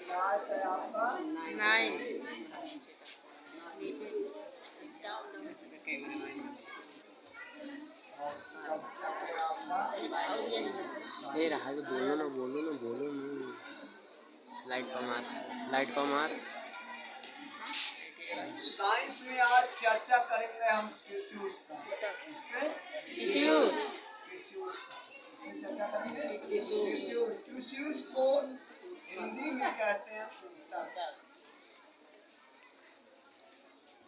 Class है आपका 9। नीचे और सब्जेक्ट है आपका ए रहा है, बोलो ना बोलो ना बोलो ना। लाइट पर मार। साइंस में आज चर्चा करेंगे हम टिश्यूज का। इस पे टिश्यूज चर्चा करेंगे। टिश्यूज को हिंदी में कहते हैं ऊतक।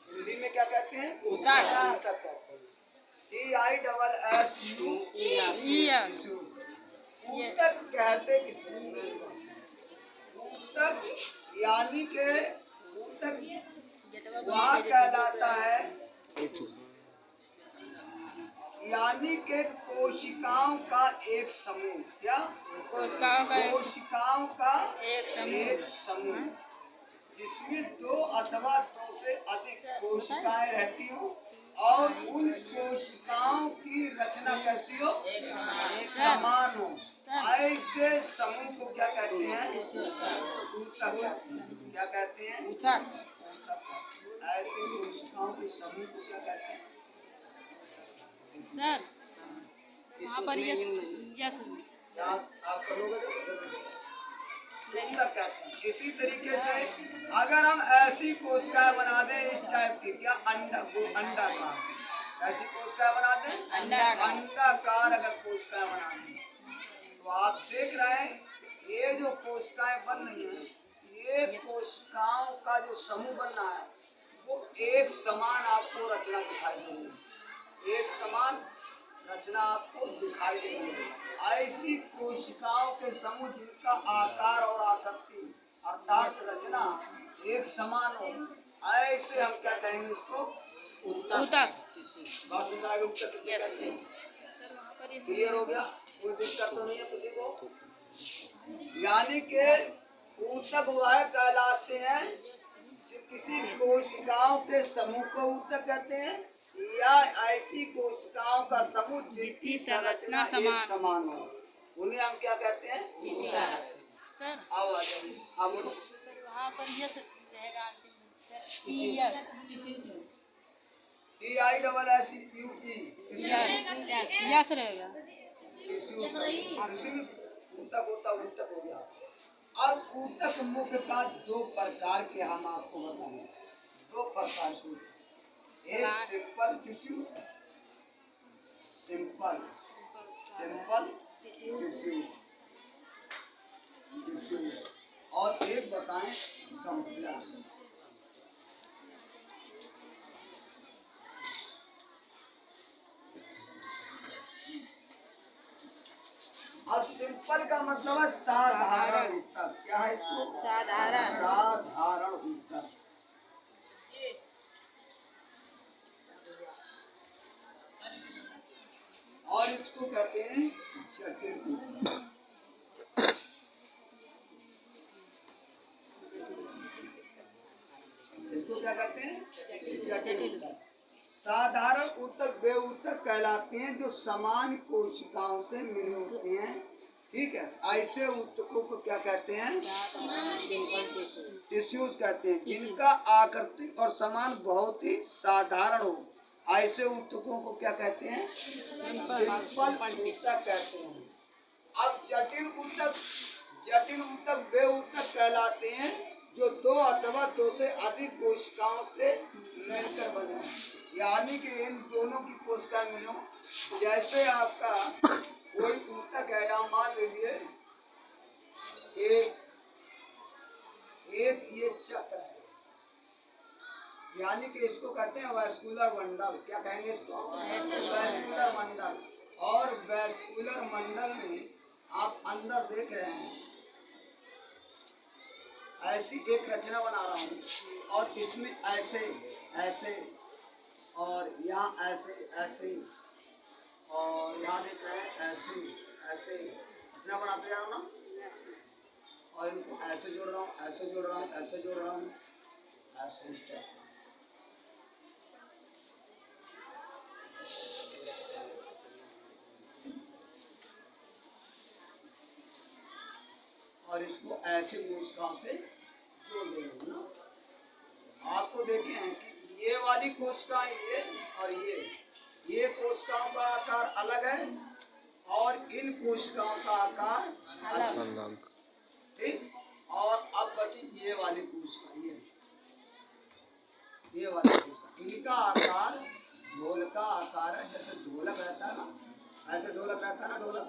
हिंदी में क्या कहते हैं? ऊतक कहते हैं। TISSU ऊतक कहते किसे? ऊतक यानी के ऊतक वह कहलाता है यानी के कोशिकाओं का एक समूह। क्या? कोशिकाओं का एक समूह जिसमें 2 अथवा 2 से अधिक कोशिकाएं रहती हो और उन कोशिकाओं की रचना कैसी हो? समान हो। ऐसे समूह को क्या कहते हैं? ऊतक कहते हैं। क्या कहते हैं? ऊतक। ऐसे कोशिकाओं के समूह को क्या कहते हैं? सर वहाँ पर आप करोगे ऊतक कहते हैं। इसी तरीके से अगर हम ऐसी कोशिकाएं बना दें इस टाइप की, क्या अंडाकार, ऐसी कोशिकाएं बना दें अंडाकार अगर कोशिकाएं बना दें, तो आप देख रहे हैं ये जो कोशिकाएं बन रही हैं, ये कोशिकाओं का जो समूह बनना है वो एक समान आपको रचना दिखाई देगी। एक समान रचना आपको दिखाई देगी। ऐसी कोशिकाओं के समूह जिनका आकार और आकृति अर्थात रचना एक समान हो, ऐसे हम क्या कहेंगे इसको? ऊतक। बात समझ आएगा? ऊतक किसे कहते हैं? क्लियर हो गया? कोई दिक्कत तो नहीं है किसी को? यानी के ऊतक वह कहलाते हैं जो किसी कोशिकाओं के समूह को ऊतक कहते हैं या ऐसी कोशिकाओं का समूह जिसकी संरचना एक समान हो, उन्हें हम क्या कहते हैं? सर आओ आ जाइए। हाँ बोलो। सर वहाँ पर ये रहेगा यस रहेगा। ऊतक होता ऊतक हो गया। अब ऊतक मुख्यतः 2 प्रकार के हम आपको बताएंगे। 2 प्रकार के। एक सिंपल टिश्यू, सिंपल टिश्यू और एक बताएं कॉम्प्लेक्स। अब सिंपल का मतलब है साधारण ऊतक। क्या है इसको? साधारण ऊतक। और इसको कहते हैं जटिल ऊतक। इसको क्या कहते हैं? जटिल ऊतक। साधारण ऊतक वे ऊतक कहलाते हैं जो समान कोशिकाओं से मिले होते हैं। ठीक है, ऐसे ऊतकों को क्या कहते हैं? टिश्यूज कहते हैं जिनका आकृति और समान बहुत ही साधारण हो। ऐसे ऊतकों को क्या कहते हैं? सिंपल ऊतक कहते हैं। अब जटिल ऊतक वे ऊतक कहलाते हैं जो 2 अथवा 2 से अधिक कोशिकाओं से मिलकर बने, यानी कि इन दोनों की कोशिकाएं मिलो। जैसे आपका कोई ऊतक है, या मान लीजिए एक ये चक्र है, यानी कि इसको कहते हैं वैस्कुलर मंडल। क्या कहेंगे इसको? वैस्कुलर मंडल। और वैस्कुलर मंडल में आप अंदर देख रहे हैं ऐसी एक रचना बना रहा हूँ और इसमें ऐसे ऐसे और यहाँ ऐसे ऐसे और यहाँ देख रहे हैं ऐसे ऐसे रचना बनाते जा रहा हूँ ना, और इनको ऐसे जोड़ रहा हूँ, ऐसे जोड़ रहा हूँ, ऐसे जोड़ रहा हूँ, ऐसे इस टाइप से। और इसको ऐसे कोशिकाओं से जोड़ देंगे ना। आपको देखें ये वाली कोशिकाएं ये और ये कोशिकाओं का आकार अलग है और इन कोशिकाओं का आकार अलग। ठीक। और अब बची ये वाली कोशिका, ये वाली कोशिका, इनका आकार ढोल का आकार है। जैसे ढोलक रहता है ना, ऐसे ढोलक रहता है ना, ढोलक।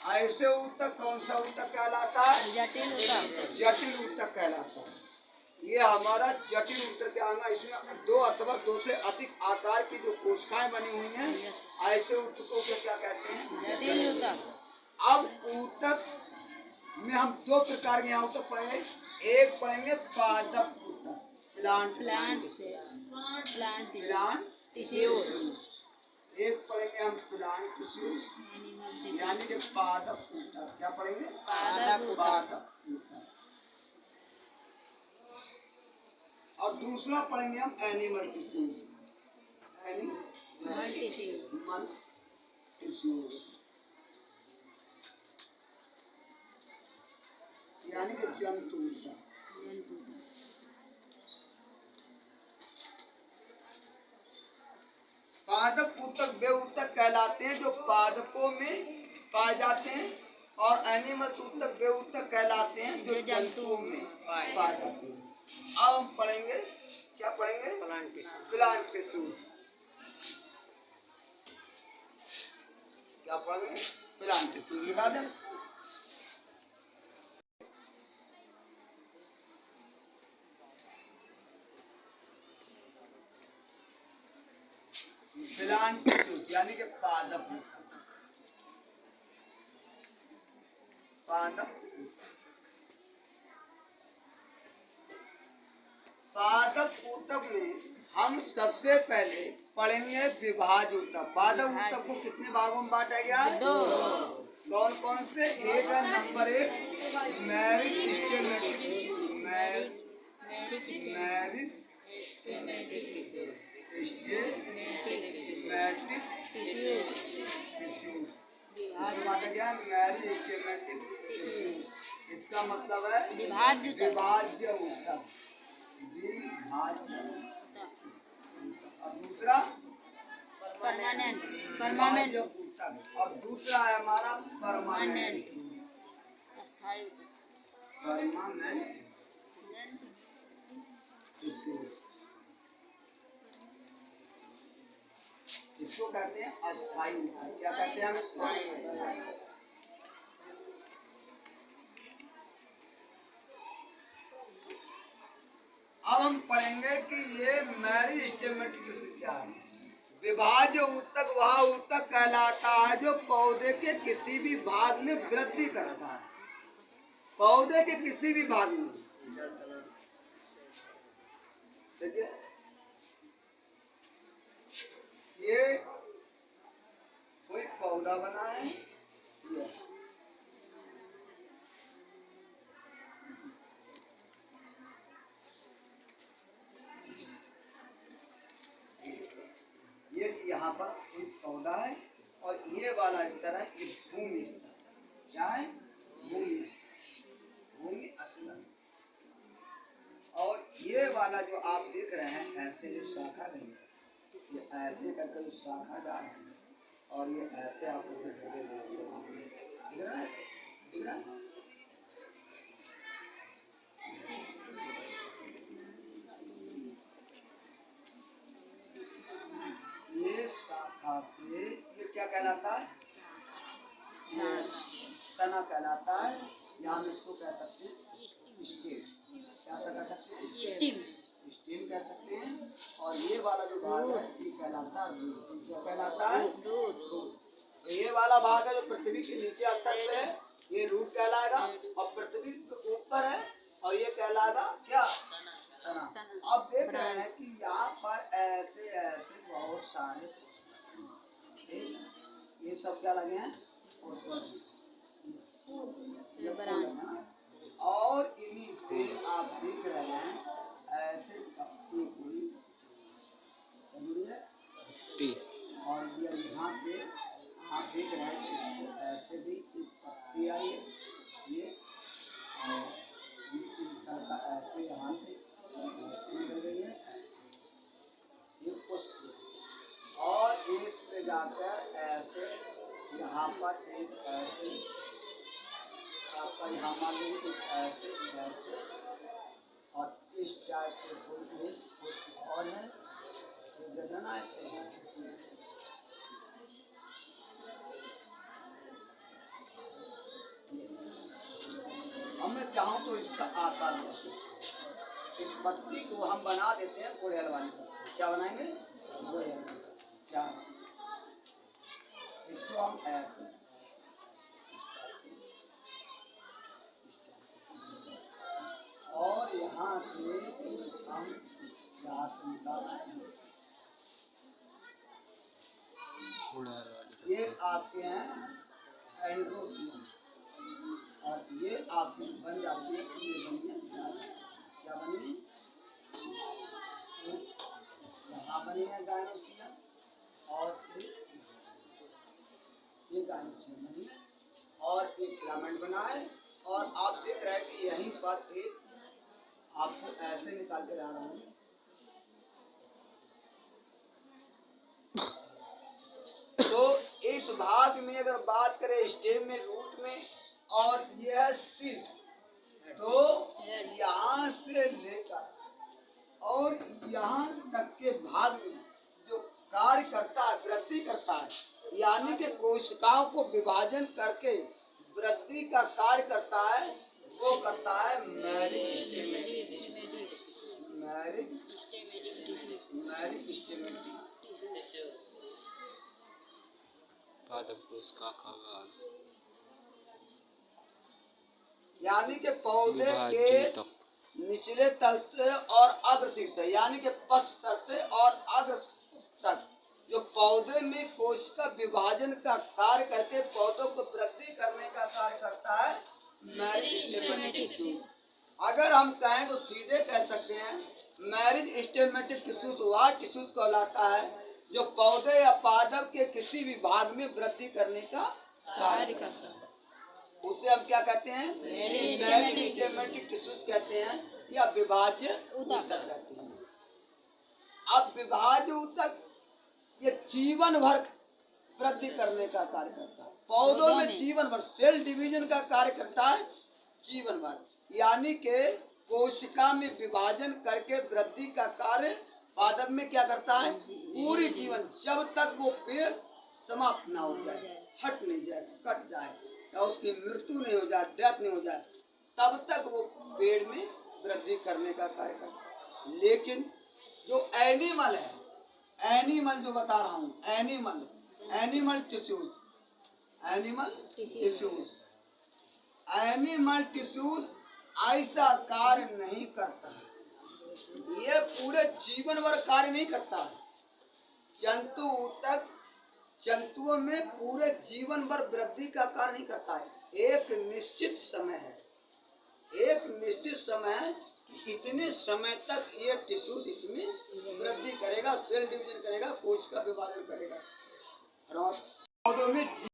ऐसे ऊतक कौन सा ऊतक कहलाता है? जटिल ऊतक। जटिल ऊतक कहलाता है। ये हमारा जटिल ऊतक क्या है? इसमें दो अथवा दो से अधिक आकार की जो कोशिकाएं बनी हुई हैं, ऐसे ऊतकों को क्या कहते हैं? जटिल ऊतक। अब ऊतक में हम दो प्रकार के यहाँ ऊतक पढ़ेंगे। एक पढ़ेंगे पादप ऊतक, प्लांट टिश्यू। एक पढ़ेंगे हम प्लांट टिश्यू, यानी कि पादप ऊतक। क्या पढ़ेंगे? पादप पादप ऊतक। और दूसरा पढ़ेंगे हम एनिमल टिश्यूज, एनिमल टिश्यूज, यानी कि जंतु ऊतक। पादप ऊतक वे ऊतक कहलाते हैं जो पादपों में पाए जाते हैं, और एनिमल ऊतक वे ऊतक कहलाते हैं जो जंतुओं में पाए जाते हैं। अब हम पढ़ेंगे, क्या पढ़ेंगे? Plant tissues. क्या पढ़ेंगे? Plant tissues. लिखा दें। प्लांट टिश्यूज यानी कि पादप ऊतक। पादप ऊतक में हम सबसे पहले पढ़ेंगे विभाज्य ऊतक। पादप ऊतक को कितने भागों में बांटा गया है? दो। कौन कौन से? एक है नंबर 1 मेरिस्टेमेटिक, इसका मतलब है विभाज्य ऊतक। विभाज्य ऊतक। और दूसरा परमानेंट ऊतक, और दूसरा है हमारा परमानेंट। अस्थायी परमानेंट इसको कहते हैं अस्थायी ऊतक। क्या कहते हैं हम इसको? अब हम पढ़ेंगे कि ये मेरिस्टेमेटिक क्या है। विभाज्य ऊतक वह ऊतक कहलाता है जो पौधे के किसी भी भाग में वृद्धि करता है। पौधे के किसी भी भाग में, देखिए ये कोई पौधा बना है, ये यहाँ पर कोई पौधा है, और ये वाला इस तरह ये भूमि स्तर। क्या है? भूमि स्तर, भूमि अस्तर। और ये वाला जो आप देख रहे हैं ऐसे जो शाखा गई है, ये ऐसे करके जो शाखा जा रही है, और ये ऐसे आपको दिख रहा है, दिख रहा है? ये शाखा से ये क्या कहलाता है? ये तना कहलाता है, या हम इसको कह सकते हैं स्टेम। क्या कह सकते हैं? स्टेम कह सकते हैं। और ये वाला जो भाग है ये कहलाता है रूट। क्या कहलाता है? रूट। तो ये वाला भाग है जो पृथ्वी के नीचे स्तर पे है, ये रूट कहलाएगा, और पृथ्वी के ऊपर है और ये कहलाएगा क्या? तना। अब देख रहे हैं कि क्या लगे हैं? ये फूल लगे हैं। और इन्हीं से आप देख रहे हैं ऐसे पत्ती हुई टी और ये यहाँ से आप देख रहे हैं कि इसको ऐसे भी एक पत्ती आई है ये और ये तड़का ऐसे यहाँ से ऐसे निकल गई है ये पुष्प और इस पे जाकर ऐसे यहाँ पर एक ऐसे आपका यहाँ मान लीजिए एक ऐसे ऐसे और इस टाइप से फूल एक पुष्प और है गजना ऐसे है। अब मैं चाहूँ तो इसका आकार बना सकते इस पत्ती को हम बना देते हैं गुड़हल वाली पत्ती। क्या बनाएंगे? गुड़हल। क्या इसको हम ऐसे और यहाँ से हम यहाँ से निकालेंगे। ये आपके हैं एंड्रोसियम और ये आपकी बन जाती है ये बनी है क्या बनी है यहाँ बनी है गायनोसियम और ये गायनोसियम बनी है और एक फिलामेंट बना है और आप देख रहे हैं कि यहीं पर एक आपको ऐसे निकाल के ला रहा हूँ तो इस भाग में अगर बात करें स्टेम में रूट में और यह शीर्ष तो यहाँ से लेकर और यहाँ तक के भाग में जो कार्य करता है वृद्धि करता है यानी कि कोशिकाओं को विभाजन करके वृद्धि का कार्य करता है वो करता है मेरिस्टेमेटिक पादप कोशिका का भाग यानी कि पौधे के निचले तल से और अग्रशीर्ष से यानी कि पश्च तल से और अग्र तक जो पौधे में कोशिका विभाजन का कार्य करके पौधों को वृद्धि करने का कार्य करता है मेरिस्टेमेटिक। अगर हम कहें तो सीधे कह सकते हैं मेरिस्टेमेटिक टिश्यूज वह टिश्यूज कहलाता है जो पौधे या पादप के किसी भी भाग में वृद्धि करने का कार्य करता है उसे हम क्या कहते हैं? मेरिस्टेमेटिक टिश्यूज कहते हैं या विभाज्य ऊतक कहते हैं। अब विभाज्य ऊतक ये जीवन भर वृद्धि करने का कार्य करता है पौधों में जीवन भर सेल डिवीजन का कार्य करता है जीवन भर यानी के कोशिका में विभाजन करके वृद्धि का कार्य पादप में क्या करता है पूरी जीवन जब तक वो पेड़ समाप्त ना हो जाए हट नहीं जाए कट जाए या उसकी मृत्यु नहीं हो जाए डेथ नहीं हो जाए तब तक वो पेड़ में वृद्धि करने का कार्य करता है। लेकिन जो एनिमल है एनिमल जो बता रहा हूँ एनिमल टिश्यूज ऐसा कार्य नहीं करता है ये पूरे जीवन भर कार्य नहीं करता है जंतुओं में पूरे जीवन भर वृद्धि का कार्य नहीं करता है एक निश्चित समय है कि इतने समय तक ये टिश्यूज इसमें वृद्धि करेगा सेल डिवीजन करेगा कोशिका विभाजन करेगा पौधों में